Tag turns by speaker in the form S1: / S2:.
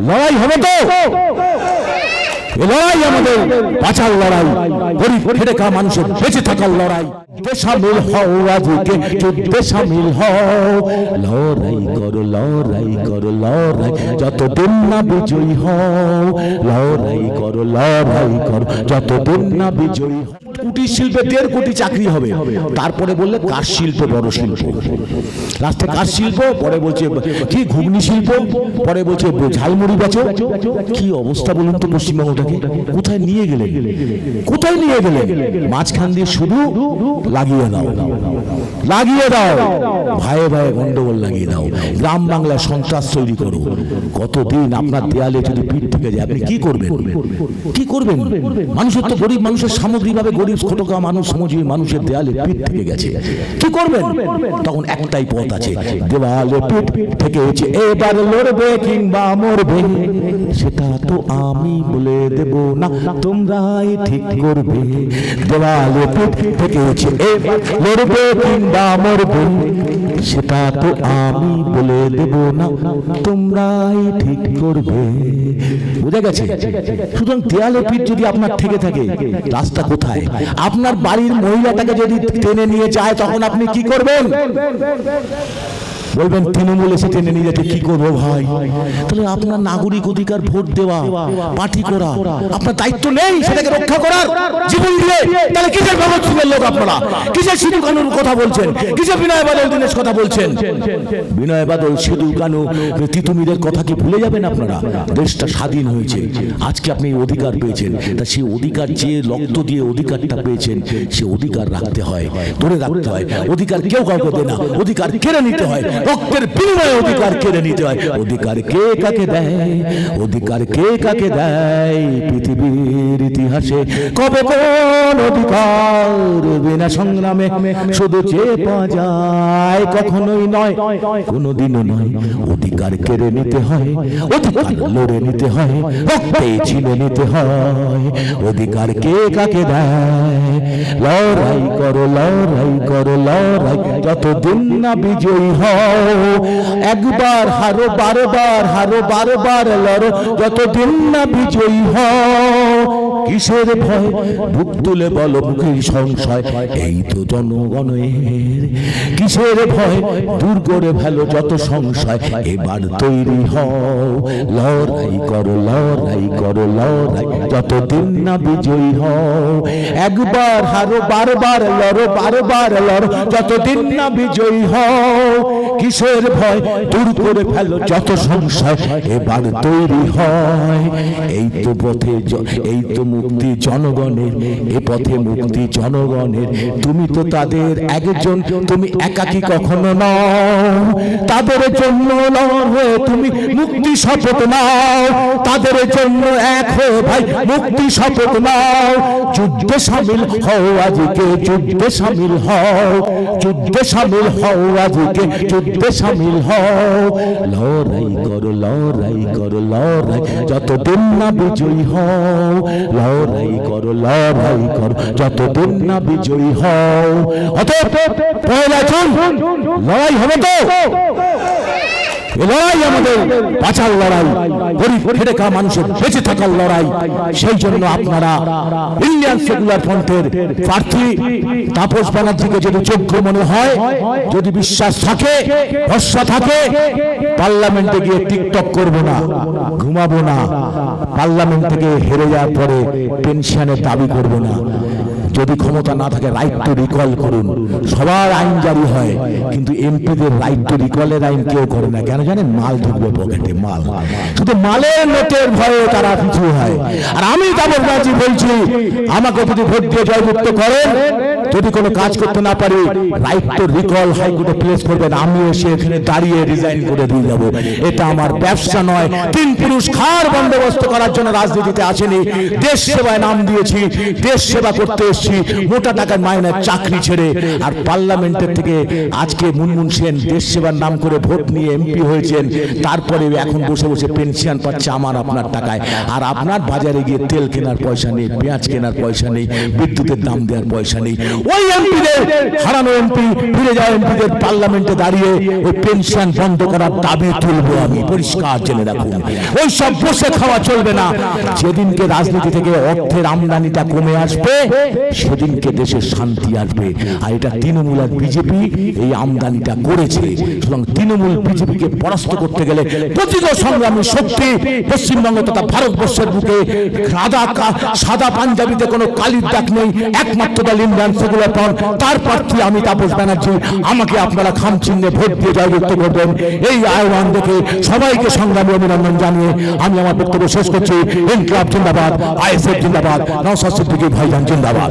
S1: লড়াই হবে তো? লড়াই আমাদের বাঁচার লড়াই, গরিব খেটে খাওয়া মানুষের বেঁচে থাকার লড়াই। শামিল হও আজকে যুদ্ধে শামিল হও, লড়াই করো লড়াই করো লড়াই যতদিন না বিজয়ী হও, লড়াই করো লড়াই করো যতদিন না বিজয়ী হও। কুটির শিল্পে 1.5 কোটি চাকরি হবে, তারপরে বললে কাঠ শিল্প বড় শিল্প, রাস্তায় কাঠ শিল্প, পরে বলছে কি ঘুগনি শিল্প, পরে বলছে ঝালমুড়ি বেচো। কি অবস্থা বলুন তো পশ্চিমবঙ্গটাকে? কোথায় নিয়ে গেলেন, কোথায় নিয়ে গেলেন? মাঝখান দিয়ে শুধু লাগিয়ে দাও লাগিয়ে দাও, ভাইয়ে ভাইয়ে গন্ডগোল লাগিয়ে দাও, গ্রাম বাংলায় সন্ত্রাস তৈরি করো। কতদিন আপনার দেয়ালে যদি পিঠ থেকে যায় আপনি কি করবেন? কি করবেন? মানুষের তো গরিব মানুষের সামগ্রিকভাবে গরিব ছোটকা মানুষ শ্রমজীবী মানুষের দেয়ালে পিঠ থেকে গেছে, কি করবেন? তখন একটাই পথ আছে, দেওয়ালে পিঠ থেকেছে এবার লড়বে কিংবা মরবে, সেটা তো আমি বলে দেব না, তোমরাই ঠিক করবে। দেওয়ালে পিঠ থেকেছে এবার লড়বে কিংবা মরবে, সেটা তো আমি বলে দেব না, তোমরাই ঠিক করবে। বুঝা গেছে? সুতরাং দেয়ালে পিঠ যদি আপনার থেকে থাকে, রাস্তা কোথায়? আপনার বাড়ির মহিলাটাকে যদি টেনে নিয়ে যায় তখন আপনি কি করবেন? বলবেন তৃণমূল এসে টেনে নিয়ে যেতে, কি করবো ভাই? তাহলে আপনার নাগরিক অধিকার ভোট দেওয়া, পার্টি করা, আপনার দায়িত্ব নেই সেটাকে রক্ষা করার জীবন দিয়ে? তাহলে কিসের ভগৎ সিংয়ের লোক আপনারা? কিসের সিধু কানুর কথা বলছেন? কিসের বিনয় বাদল দীনেশ কথা বলছেন? বিনয় বাদল, সিধু কানু, তিতুমিরের কথা কি ভুলে যাবেন আপনারা? দেশটা স্বাধীন হয়েছে, আজকে আপনি অধিকার পেয়েছেন, তা সেই অধিকার যে রক্ত দিয়ে অধিকারটা পেয়েছেন, সে অধিকার রাখতে হয়, ধরে রাখতে হয়। অধিকার কেউ কাউকে দেয় না, অধিকার কেড়ে নিতে হয়, রক্তের বিনিময়ে অধিকার কেড়ে নিতে হয়। অধিকার কে কাকে দেয়? অধিকার কে কাকে দেয়? পৃথিবীর ইতিহাসে কবে কোন অধিকার বিনা সংগ্রামে শুধু চেয়ে পাওয়া যায়? কখনোই নয়, কোনোদিনও নয়। অধিকার কেড়ে নিতে হয়, অধিকার লড়ে নিতে হয়, রক্তে ছিনে নিতে হয়। অধিকার কে কাকে দেয়? লড়াই করো লড়াই করো লড়াই যতদিন না বিজয়ী হয়, একবার হারো বারবার হারো বারবার লড়ো যতদিন না বিজয়ী হও। কিসের ভয়? বুক তুলে বলো মুখের সংশয়, এই তো জনগণের। কিসের ভয়? দূর করে ভালো যত সংশয়, এবার তৈরি হও। লড়াই করো লড়াই করো লড়াই যতদিন না বিজয়ী হও। একবার হারো বারবার লড়ো বারবার লড়ো যতদিন না বিজয়ী হও। কিসের ভয়? দূর করে ফেলো যত সংশয়, এবার তৈরি হয়। এই তো পথে, এই তো মুক্তি জনগণের, এ পথে মুক্তি জনগণের। তুমি তো তাদের একজন, তুমি একাকী কখনো নও। তাদের জন্য লড়ে তুমি মুক্তি শপথ নাও, তাদের জন্য এক হয়ে ভাই মুক্তি শপথ নাও। যুদ্ধে শামিল হও আজকে, যুদ্ধে শামিল হও, যুদ্ধে শামিল হও আজকে, যুদ্ধে শামিল হও। লড়াই করো লড়াই করো লড়াই যতদিন না বিজয়ী হও। লড়াই করো লড়াই করো যতদিন না বিজয়ী হও। অতএব পয়লা জুন লড়াই হবে তো? লড়াই আমাদের বাঁচার লড়াই, গরিব খেটে খাওয়া মানুষের বেঁচে থাকার লড়াই। সেই জন্য আপনারা ইন্ডিয়ান সেকুলার ফ্রন্টের প্রার্থী তাপস ব্যানার্জিকে যদি যোগ্য মনে হয়, যদি বিশ্বাস থাকে, ভরসা থাকে, পার্লামেন্টে গিয়ে টিকটক করবো না, ঘুমাবো না, পার্লামেন্ট থেকে হেরে যাওয়ার পরে পেনশনের দাবি করবো না। যদি ক্ষমতা না থাকে রাইট টু রিকল করুন। সবার আইন জারি হয়, কিন্তু এমপিদের রাইট টু রিকলের আইন কেউ করে না। কেন জানেন? মাল ঢুকবে পকেটে, মাল। শুধু মালের নোটের ভয়ে তারা পিছু হয়। আর আমি তাপস ব্যানার্জি বলছি, আমাকে যদি ভোট দিয়ে জয়যুক্ত করেন, যদি কোনো কাজ করতে না পারি, রাইট টু রিকল হাইকোর্টে প্লেস করবেন, আমি এসে এখানে দাঁড়িয়ে রিজাইন করে দিয়ে যাবো। এটা আমার ব্যবসা নয়। 3 পুরুষ খাওয়ার বন্দোবস্ত করার জন্য রাজনীতিতে আসেনি, দেশ সেবায় নাম দিয়েছি, দেশ সেবা করতে এসেছি, মোটা টাকার মাইনের চাকরি ছেড়ে। আর পার্লামেন্টের থেকে আজকে মুনমুন সেন দেশ সেবার নাম করে ভোট নিয়ে এমপি হয়েছেন, তারপরে এখন বসে বসে পেনশন পাচ্ছে আমার আপনার টাকায়। আর আপনার বাজারে গিয়ে তেল কেনার পয়সা নেই, পেঁয়াজ কেনার পয়সা নেই, বিদ্যুতের দাম দেওয়ার পয়সা নেই। ওই এমপিদের হারানো এমপি ফিরে যাওয়া এমপিদের পার্লামেন্টে দাঁড়িয়ে ওই পেনশন বন্ধ করার দাবি তুলবো আমি, পরিষ্কার জেনে রাখুন। ওই সব বসে খাওয়া চলবে না। যেদিনকে রাজনীতি থেকে অর্থের আমদানিটা কমে আসবে সেদিনকে দেশে শান্তি আসবে। আর এটা তৃণমূল আর বিজেপি এই আমদানিটা করেছে। সুতরাং তৃণমূল বিজেপিকে পরাস্ত করতে গেলে প্রতিটি সংগ্রামী শক্তি পশ্চিমবঙ্গ তথা ভারতবর্ষের বুকে সাদা পাঞ্জাবিতে কোনো কালির দাগ নেই, একমাত্র দল ইন্ডিয়ান সেকুলার ফ্রন্ট, তার প্রার্থী আমি তাপস ব্যানার্জি। আমাকে আপনারা খাম চিহ্নে ভোট দিয়ে জয়যুক্ত করবেন। এই আহ্বান দেখে সবাইকে সংগ্রামী অভিনন্দন জানিয়ে আমি আমার বক্তব্য শেষ করছি। ইনকিলাব জিন্দাবাদ, আইএসএফ জিন্দাবাদ, নওশাদ সিদ্দিকী ভাইজান জিন্দাবাদ।